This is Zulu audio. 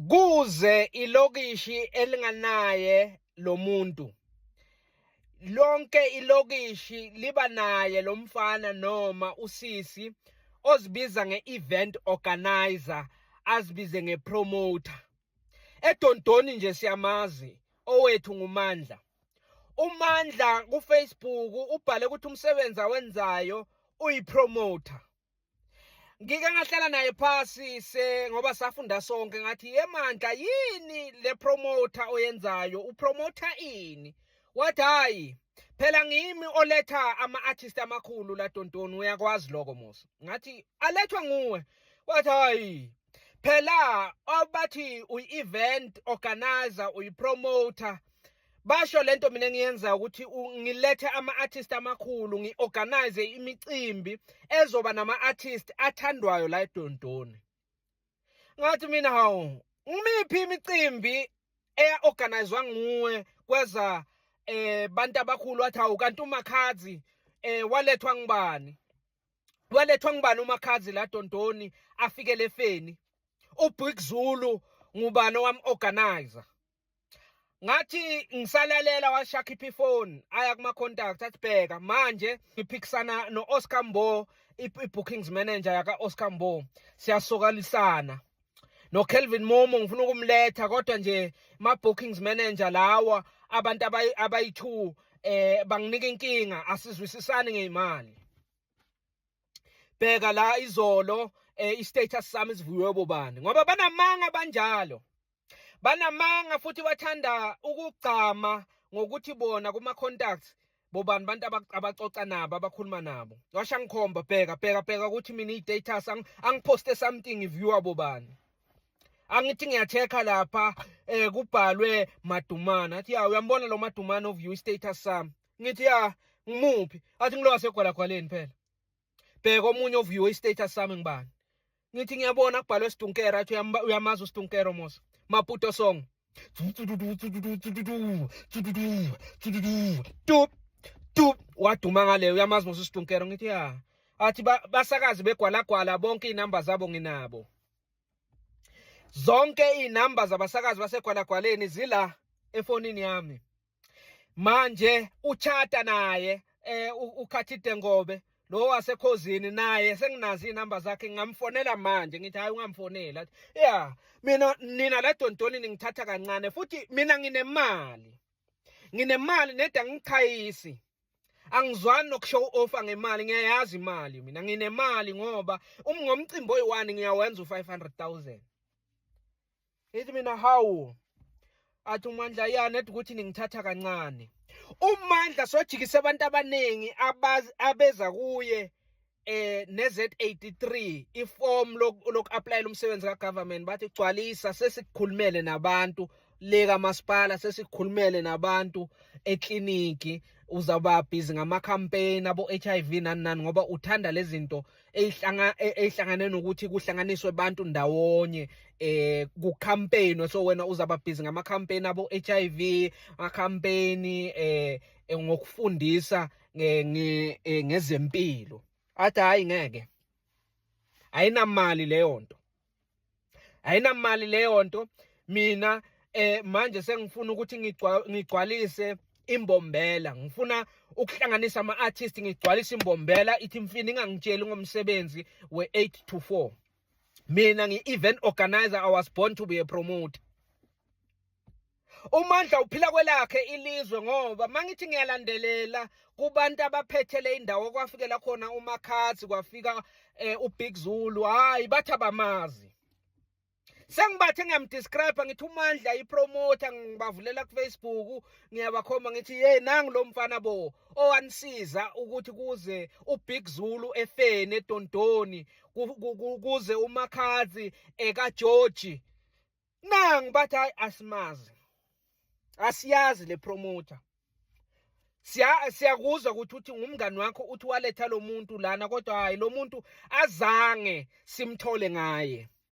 kuze ilokishi elinganaye lo muntu. Lonke ilokishi liba naye lo mfana noma usisi ozibiza nge-event organizer, azibize nge-promoter. EDontoni nje siyamazi owethu nguMandla. uMandla kuFacebook ubhale ukuthi umsebenzi awenzayo uyipromoter. Ngike ngahlala naye phasi ngoba safunda sonke ngathi Mandla yini le promoter oyenzayo, upromoter ini? Wathi hayi phela ngimi oletha ama-artist amakhulu la Dontoni, uyakwazi lokho musa. Ngathi alethwa nguwe? Wathi hayi phela abathi uyi-event organizer, uyi-promoter, basho lento mina engiyenza ukuthi ngilethe ama-artist amakhulu, ngi-organize imicimbi ezoba nama-artist athandwayo la eDontoni. Ngathi mina hawu ngimiphi imicimbi eya-organizwa nguwe kweza bantu abakhulu? Wathi hawu kanti uMakhadzi walethwa ngibani? Walethwa ngibani uMakhadzi la Dontoni afikele efeni? uBig Zulu ngubani owam-organizer? Ngathi ngisalalela washakhipha ifoni aya kuma-contact athi bheka manje ngiphikisana no-Oscar Mbo, i-bookings manager yaka-Oscar Mbo, siyasokalisana. No-Kelvin Momo ngifuna ukumletha kodwa nje ma-bookings manager lawa abantu abayi-2 banginika inkinga, asizwisisani ngey'mali. Bheka la izolo i-status sami sivuyiwe bobani ngoba banamanga banjalo. Banamanga futhi bathanda ukugcama ngokuthi bona kuma-contacts bobani bantu abacoca nabo, abakhuluma nabo. Washa ngikhomba bheka ukuthi mina i-status angiphoste something iviewer bobani. Angithi ngiyachecka lapha kubhalwe Madumana. Athi ya uyambona lo Madumana oview i-status sami? Ngithi ya ngimuphi? Athi ngilo wasegwalagwaleni phela. Bheka omunye oview i-status sami ngibani? Ngithi ngiyabona kubhalwe Sidunkera. Athi uyamazi uSidunkera Mosa? Maputo song. Tup waduma ngale, uyamazi Mosa uSidunkera? Ngithi ya. Athi basakazi begwalagwala bonke inamba zabo nginabo. Zonke inamba zabasakazi basegwalagwaleni zila efonini yami. Manje uchata naye uKhathide Ngobe lo wasekhosini, naye senginazi inamba zakhe, ngamfonela manje. Ngithi hayi ungamfonela. Ya nina la Dontoni ningithatha kancane futhi mina nginemali neda ngichayisi. Angizwani nokushow offer ngemali, ngiyayazi imali mina, nginemali ngoba ngomcimbi oyi-1 ngiyawenza u-500,000. Ithi mina hawu athi uMandla nedi ukuthi ningithatha kancane. uMandla sojikise abantu abaningi abeza kuye ne-Z83 iform loku-applyela umsebenzi ka-government. Bathi gcwalisa, sesikukhulumele nabantu leka masipala, sesikukhulumele nabantu ekliniki, uzaba busy ngama-campaign abo-HIV nani ngoba uthanda lezi zinto ezihlangane nokuthi kuhlanganiswe abantu ndawonye ku-campaign. So wena uzaba busy ngama-campaign abo-HIV, ama-campaign ngokufundisa ngezempilo. Athi hayi ngeke, ayinamali leyo nto, ayinamali leyo nto. Mina manje sengifuna ukuthi ngigcwalise imbombela, ngifuna ukuhlanganisa ama-artist, ngigcwalise imbombela. Ithi mfini ingangitsheli ngomsebenzi we-8 to 4. Mina ngi-event organizer, I was born to be a promoter. uMandla uphila kwelakhe ilizwe ngoba mangithi ngiyalandelela kubantu abaphethele indawo, kwafikela khona uMakhadzi, kwafika uBig Zulu, hayi bathi abamazi. Sengibathe ngiyamdescribe ngithi uMandla ipromoter, ngibavulela kuFacebook, ngiyabakhomba ngithi hey nangu lo mfana bo owanisiza ukuthi kuze uBig Zulu efeni eDontoni, kuze uMakhadzi kaGeorge. Nangu bathi hayi asimazi, asiyazi le promoter. Siyakuzwa ukuthi uthi ngumngani wakho, uthi waletha lo muntu lana, kodwa hayi lo muntu azange simthole ngaye.